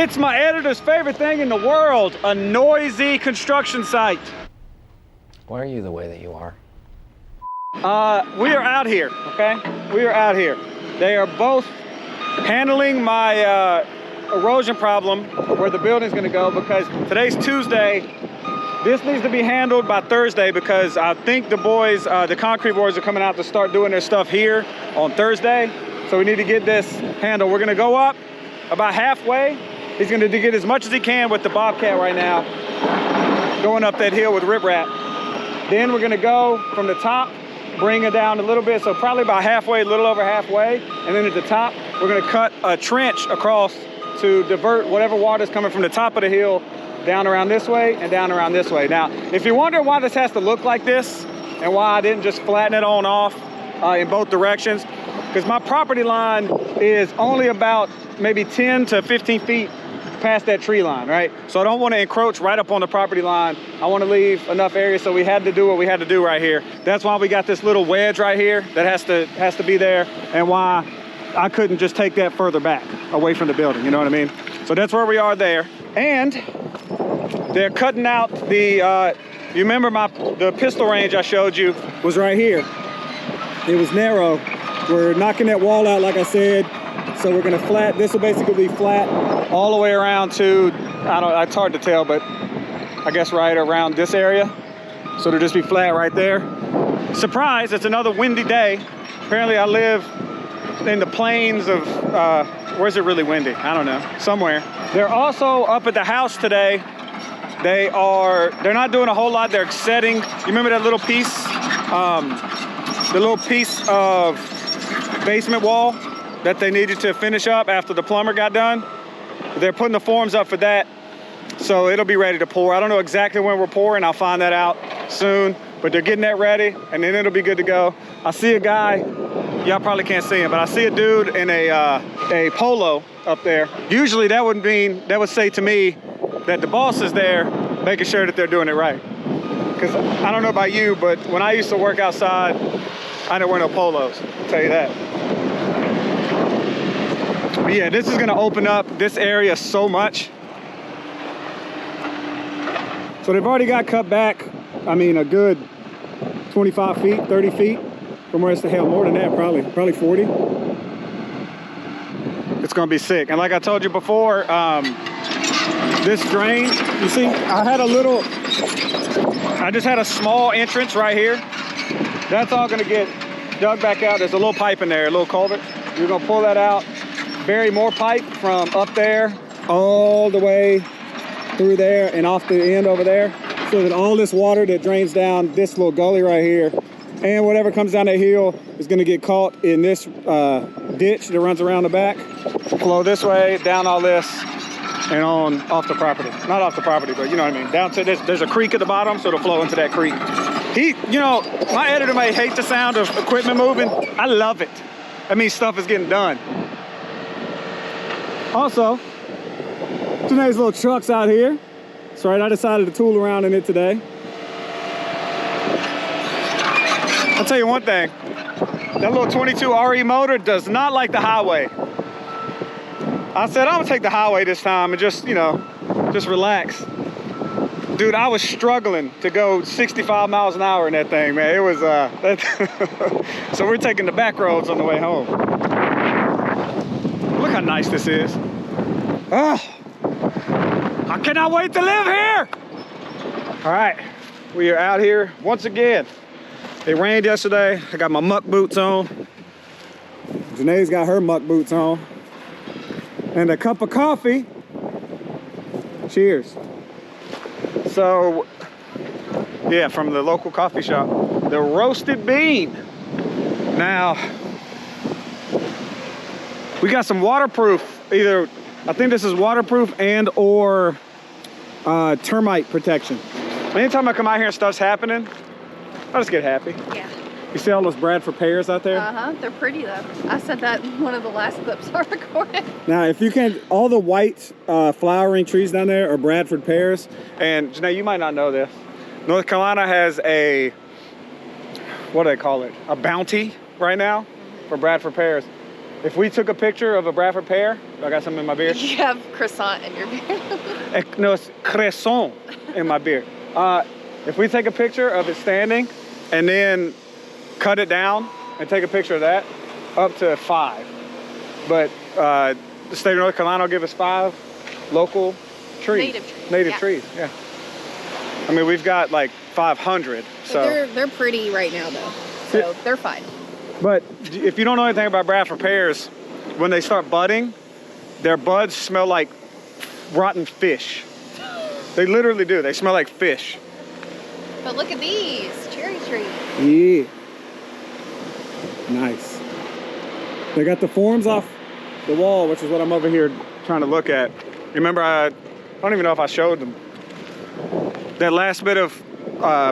It's my editor's favorite thing in the world, a noisy construction site. Why are you the way that you are? We are out here, okay? We are out here. They are both handling my erosion problem where the building's gonna go, because today's Tuesday. This needs to be handled by Thursday because I think the boys, the concrete boys are coming out to start doing their stuff here on Thursday. So we need to get this handled. We're gonna go up about halfway. He's gonna get as much as he can with the Bobcat right now, going up that hill with riprap. Then we're gonna go from the top, bring it down a little bit, so probably about halfway, a little over halfway. And then at the top, we're gonna cut a trench across to divert whatever water's coming from the top of the hill down around this way and down around this way. Now, if you're wondering why this has to look like this and why I didn't just flatten it on off in both directions, because my property line is only about maybe 10 to 15 feet past that tree line, right? So I don't want to encroach right up on the property line. I want to leave enough area, so we had to do what we had to do right here. That's why we got this little wedge right here that has to be there, and why I couldn't just take that further back away from the building, you know what I mean? So that's where we are there. And they're cutting out the, you remember the pistol range I showed you was right here. It was narrow. We're knocking that wall out, like I said. So we're gonna this will basically be flat all the way around to, I don't, it's hard to tell, but I guess right around this area. So it'll just be flat right there. Surprise, it's another windy day. Apparently I live in the plains of, where's it really windy? I don't know, somewhere. They're also up at the house today. They're not doing a whole lot. They're setting, you remember that little piece? The little piece of basement wall that they needed to finish up after the plumber got done? They're putting the forms up for that, so it'll be ready to pour. I don't know exactly when we're pouring. I'll find that out soon, but they're getting that ready, and then it'll be good to go. I see a guy, y'all probably can't see him, but I see a dude in a polo up there. Usually that would say to me that the boss is there making sure that they're doing it right. Because I don't know about you, but when I used to work outside, I didn't wear no polos, I'll tell you that. But yeah, this is gonna open up this area so much. So they've already got cut back, I mean, a good 25 feet, 30 feet from where it's the hell, more than that, probably 40. It's gonna be sick. And like I told you before, this drain, you see, I just had a small entrance right here. That's all gonna get dug back out. There's a little pipe in there, a little culvert. You're gonna pull that out, bury more pipe from up there all the way through there and off the end over there, so that all this water that drains down this little gully right here and whatever comes down that hill is going to get caught in this ditch that runs around the back, flow this way, down all this, and on off the property. Not off the property, but you know what I mean. Down to this, there's a creek at the bottom, so it'll flow into that creek. You know, my editor may hate the sound of equipment moving. I love it. That means stuff is getting done. Also, Janae's little truck's out here. That's right, I decided to tool around in it today. I'll tell you one thing, that little 22 RE motor does not like the highway. I said, I'm gonna take the highway this time and just, you know, just relax. Dude, I was struggling to go 65 miles an hour in that thing, man. It was, so we're taking the back roads on the way home. Look how nice this is. Oh, I cannot wait to live here. All right, we are out here once again. It rained yesterday. I got my muck boots on. Janae's got her muck boots on. And a cup of coffee. Cheers. So, yeah, from the local coffee shop. The roasted bean. Now, we got some waterproof, either, I think this is waterproof and or termite protection. Anytime I come out here and stuff's happening, I just get happy. Yeah. You see all those Bradford pears out there? Uh-huh, they're pretty though. I said that in one of the last clips I recorded. Now, if you can, all the white flowering trees down there are Bradford pears. And Janae, you might not know this. North Carolina has a, what do they call it? A bounty right now for Bradford pears. if we took a picture of a Bradford pear, I got some in my beard. You have croissant in your beard. No, it's croissant in my beard. If we take a picture of it standing and then cut it down and take a picture of that, up to 5. But the state of North Carolina will give us 5 local trees. Native trees, yeah. I mean, we've got like 500, so. They're pretty right now though, so they're fine. But if you don't know anything about Bradford pears, when they start budding, their buds smell like rotten fish. They literally do. They smell like fish. But look at these cherry trees. Yeah. Nice. They got the forms off the wall, which is what I'm over here trying to look at. Remember, I don't even know if I showed them. That last bit of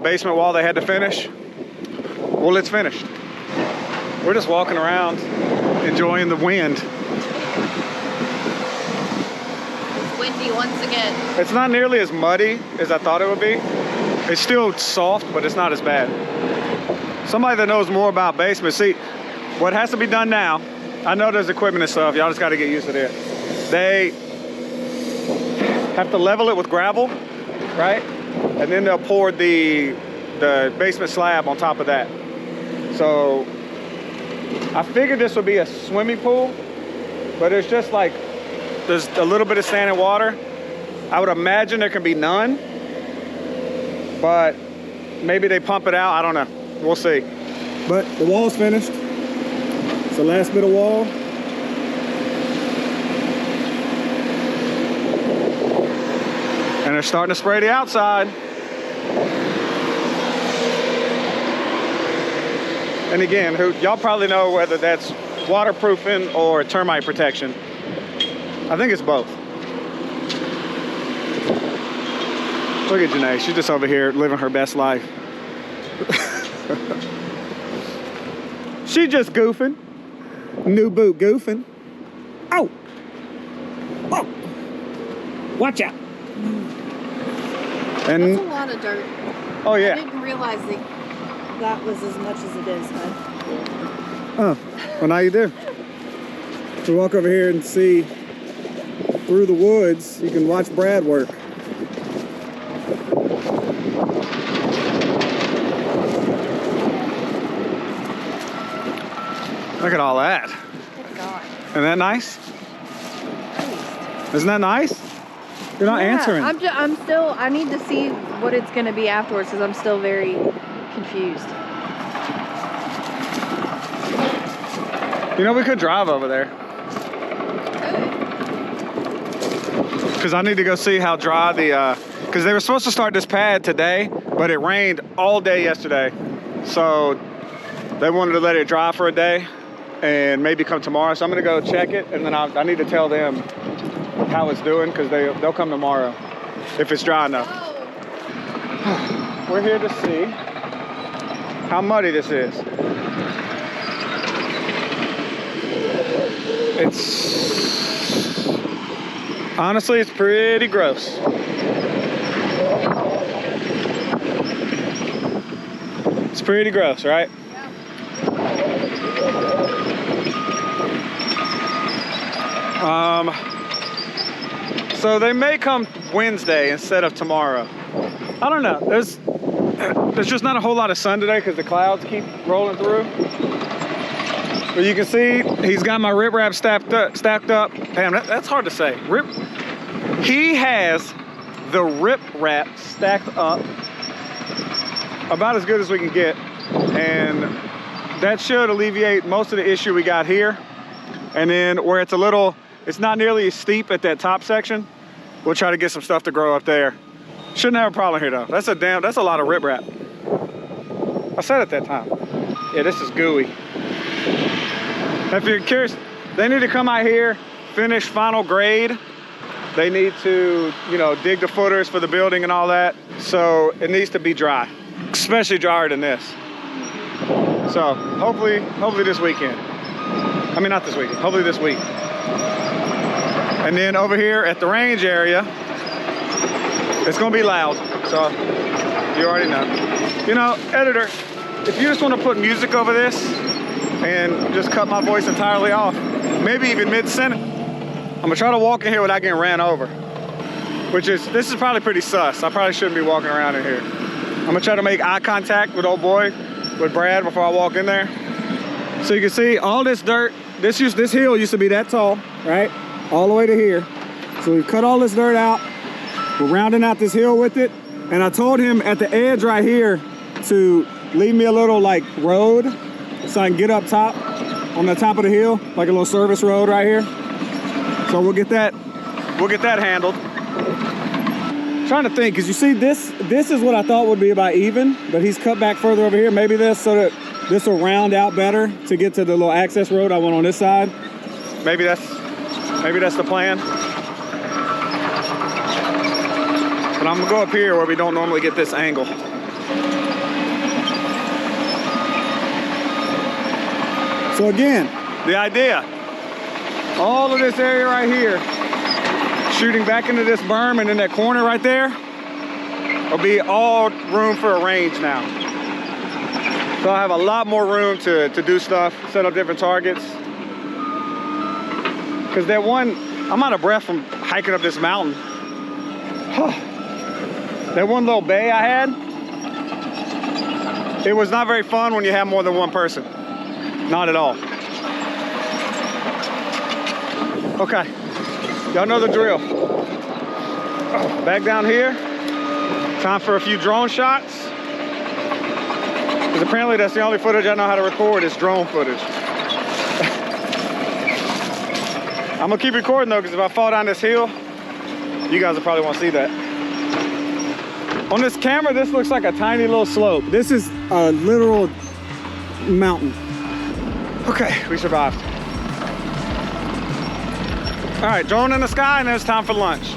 basement wall they had to finish. Well, it's finished. We're just walking around, enjoying the wind. It's windy once again. It's not nearly as muddy as I thought it would be. It's still soft, but it's not as bad. Somebody that knows more about basements, see, what has to be done now, I know there's equipment and stuff, y'all just gotta get used to this. They have to level it with gravel, right? And then they'll pour the basement slab on top of that. So, I figured this would be a swimming pool, but it's just like, there's a little bit of sand and water. I would imagine there can be none, but maybe they pump it out, I don't know. We'll see. But the wall's finished. It's the last bit of wall. And they're starting to spray the outside. And again, y'all probably know whether that's waterproofing or termite protection. I think it's both. Look at Janae, she's just over here living her best life. She just goofing. New boot goofing. Oh! Oh! Watch out! And That's a lot of dirt. oh yeah. I didn't realize that was as much as it is, huh? Oh, well now you do. We walk over here and see through the woods. You can watch Brad work. Look at all that. Good God. Isn't that nice? Isn't that nice? You're not answering. I need to see what it's going to be afterwards because I'm still very confused. You know, we could drive over there. Because I need to go see how dry the, because they were supposed to start this pad today, but it rained all day yesterday. So they wanted to let it dry for a day and maybe come tomorrow. So I'm gonna go check it, and then I need to tell them how it's doing because they'll come tomorrow if it's dry enough. We're here to see how muddy this is. Honestly, it's pretty gross. It's pretty gross, right? So they may come Wednesday instead of tomorrow. I don't know. There's just not a whole lot of sun today because the clouds keep rolling through. But you can see he's got my riprap stacked up. Damn, that's hard to say. He has the riprap stacked up about as good as we can get, and that should alleviate most of the issue we got here. And then where it's it's not nearly as steep at that top section, we'll try to get some stuff to grow up there. Shouldn't have a problem here though. That's a lot of riprap. I said it that time. Yeah, this is gooey. If you're curious, they need to come out here, finish final grade. They need to, dig the footers for the building and all that. So it needs to be dry, especially drier than this. So hopefully this weekend. I mean, not this weekend, hopefully this week. And then over here at the range area, it's gonna be loud. So you already know. Editor, if you just wanna put music over this and just cut my voice entirely off, maybe even mid-center. I'm gonna try to walk in here without getting ran over, this is probably pretty sus. I probably shouldn't be walking around in here. I'm gonna try to make eye contact with old boy, with Brad, before I walk in there. So you can see all this dirt, this hill used to be that tall, right? All the way to here. So we've cut all this dirt out. We're rounding out this hill with it. And I told him at the edge right here to leave me a little like road so I can get up top on the top of the hill, like a little service road right here. So we'll get that handled. Trying to think, because you see this is what I thought would be about even, but he's cut back further over here. Maybe this, so that this will round out better to get to the little access road I want on this side. Maybe that's the plan. But I'm gonna go up here where we don't normally get this angle. So again, the idea, all of this area right here, shooting back into this berm, and in that corner right there will be all room for a range now. So I have a lot more room to do stuff, set up different targets. Because that one, I'm out of breath from hiking up this mountain. That one little bay I had, it was not very fun when you have more than one person. Not at all. Okay. Y'all know the drill. Back down here. Time for a few drone shots. Because apparently that's the only footage I know how to record is drone footage. I'm gonna keep recording though, because if I fall down this hill, you guys will probably want to see that. On this camera, this looks like a tiny little slope. This is a literal mountain. Okay, we survived. All right, drone in the sky, and then it's time for lunch.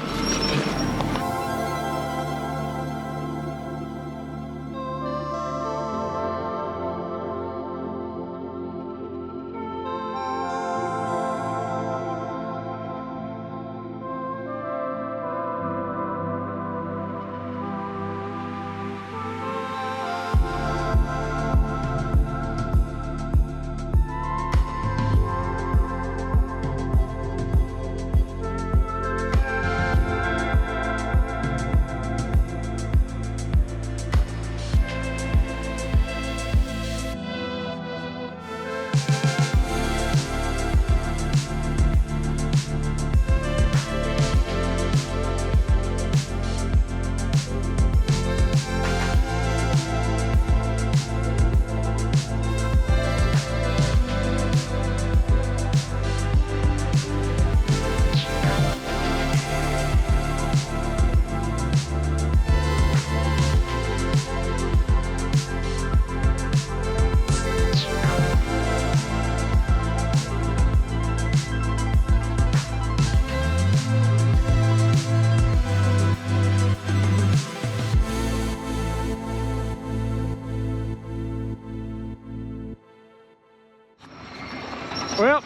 Well,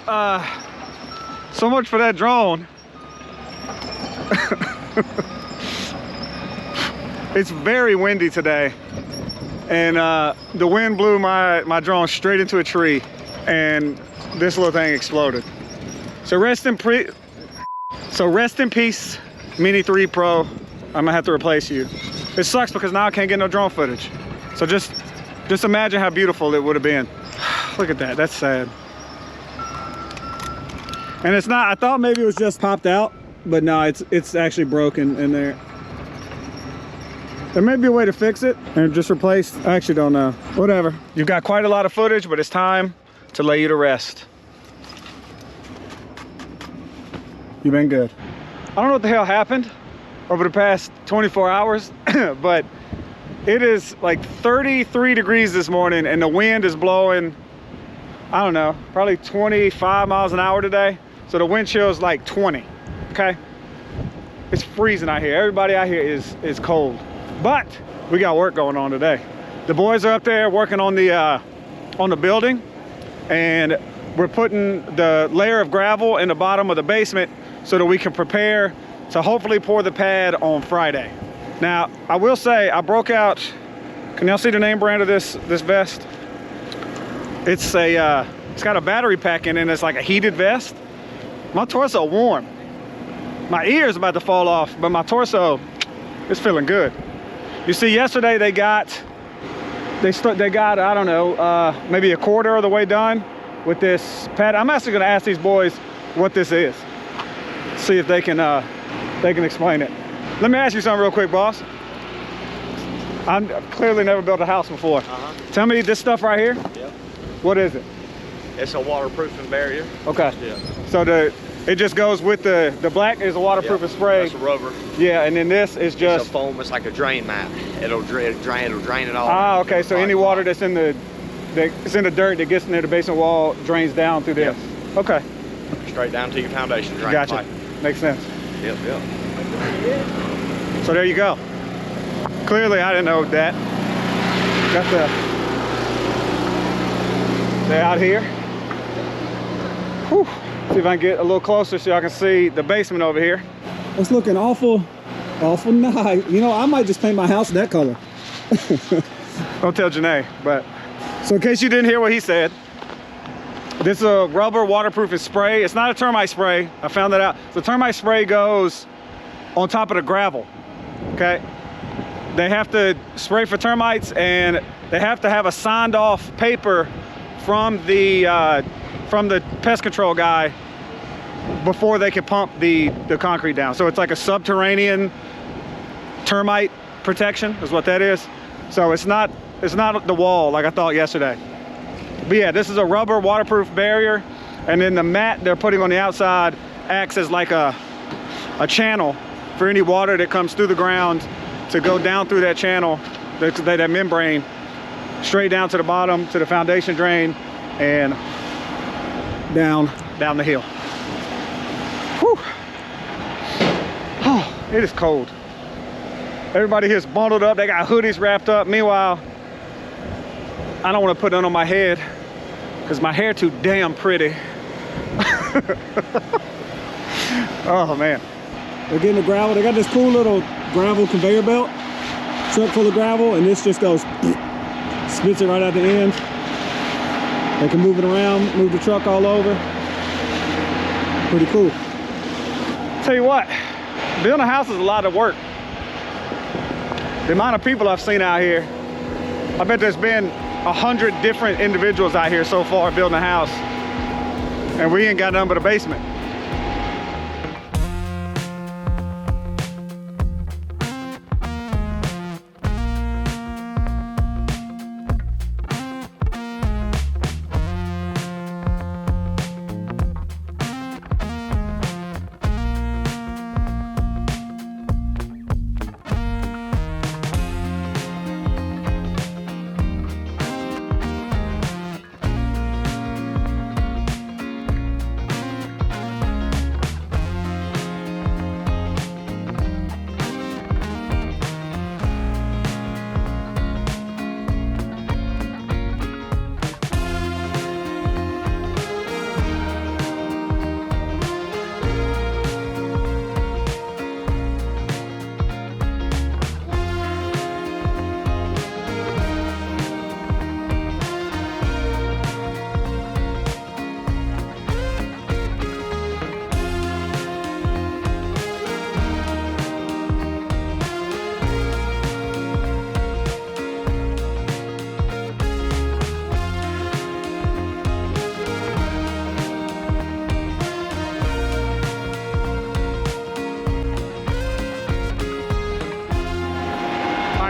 so much for that drone. It's very windy today, and the wind blew my drone straight into a tree, and this little thing exploded. So rest in peace, Mini 3 Pro. I'm gonna have to replace you. It sucks because now I can't get no drone footage. So just imagine how beautiful it would have been. Look at that, that's sad. And it's not, I thought maybe it was just popped out, but no, it's actually broken in there. There may be a way to fix it and just replace, I actually don't know. Whatever. You've got quite a lot of footage, but it's time to lay you to rest. You've been good. I don't know what the hell happened over the past 24 hours, but it is like 33 degrees this morning and the wind is blowing, I don't know, probably 25 miles an hour today. So the wind chill is like 20, okay? It's freezing out here. Everybody out here is cold. But we got work going on today. The boys are up there working on the building, and we're putting the layer of gravel in the bottom of the basement so that we can prepare to hopefully pour the pad on Friday. Now, I will say I broke out, can y'all see the name brand of this vest? It's got a battery pack in it, and it's like a heated vest. My torso warm. My ear's about to fall off, but my torso is feeling good. You see, yesterday they got, I don't know, maybe a quarter of the way done with this pad. I'm actually gonna ask these boys what this is. See if they can explain it. Let me ask you something real quick, boss. I've clearly never built a house before. Tell me this stuff right here. Yep. What is it? It's a waterproofing barrier. Okay. Yeah. So it just goes with the black is a waterproofing spray. That's a rubber. Yeah, and then this is just It's a foam. It's like a drain mat. It'll drain it all. Ah, okay. So any water that's in the dirt that gets near the basement wall drains down through this. Yep. Okay. Straight down to your foundation drain Gotcha. pipe. Makes sense. Yep. So there you go. Clearly, I didn't know that. Got they're out here. Whew. See if I can get a little closer so y'all can see the basement over here. It's looking awful nice. You know, I might just paint my house that color. Don't tell Janae, but so in case you didn't hear what he said, this is a rubber waterproofing spray. It's not a termite spray. I found that out. The termite spray goes on top of the gravel, okay? They have to spray for termites, and they have to have a signed off paper from the pest control guy before they can pump the concrete down. So it's like a subterranean termite protection is what that is. So it's not the wall like I thought yesterday. But yeah, this is a rubber waterproof barrier, and then the mat they're putting on the outside acts as like a channel for any water that comes through the ground to go down through that channel, that membrane, straight down to the bottom to the foundation drain and down the hill. Whew. Oh, it is cold. Everybody here's bundled up. They got hoodies wrapped up. Meanwhile, I don't want to put none on my head because my hair too damn pretty. Oh man. They're getting the gravel. They got this cool little gravel conveyor belt, truck full of gravel, and this just goes, spits it right at the end. They can move it around, move the truck all over. Pretty cool. Tell you what, building a house is a lot of work. The amount of people I've seen out here, I bet there's been 100 different individuals out here so far building a house, and we ain't got nothing but a basement.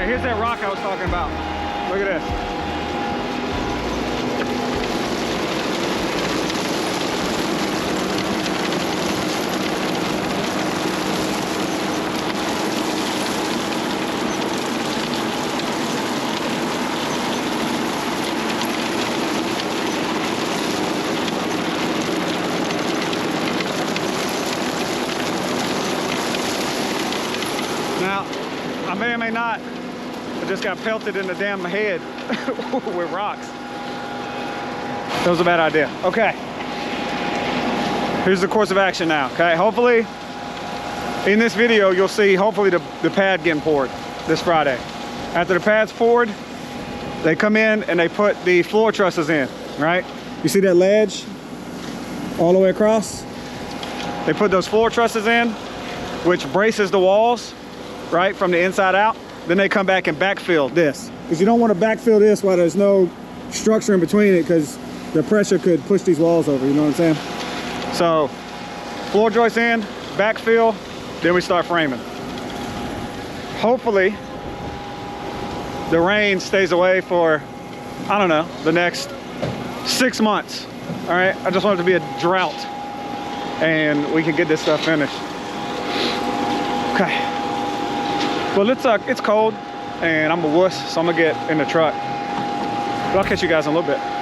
Here's that rock I was talking about. Look at this. Now, I may or may not, I just got pelted in the damn head with rocks. That was a bad idea. Okay. Here's the course of action now, okay? Hopefully, in this video, you'll see hopefully the pad getting poured this Friday. After the pad's poured, they come in and they put the floor trusses in, right? You see that ledge all the way across? They put those floor trusses in, which braces the walls, right, from the inside out. Then they come back and backfill this. Because you don't want to backfill this while there's no structure in between it, because the pressure could push these walls over, you know what I'm saying? So floor joists in, backfill, then we start framing. Hopefully the rain stays away for, I don't know, the next 6 months. All right, I just want it to be a drought and we can get this stuff finished. Okay. Well, it's cold and I'm a wuss, so I'm gonna get in the truck. But I'll catch you guys in a little bit.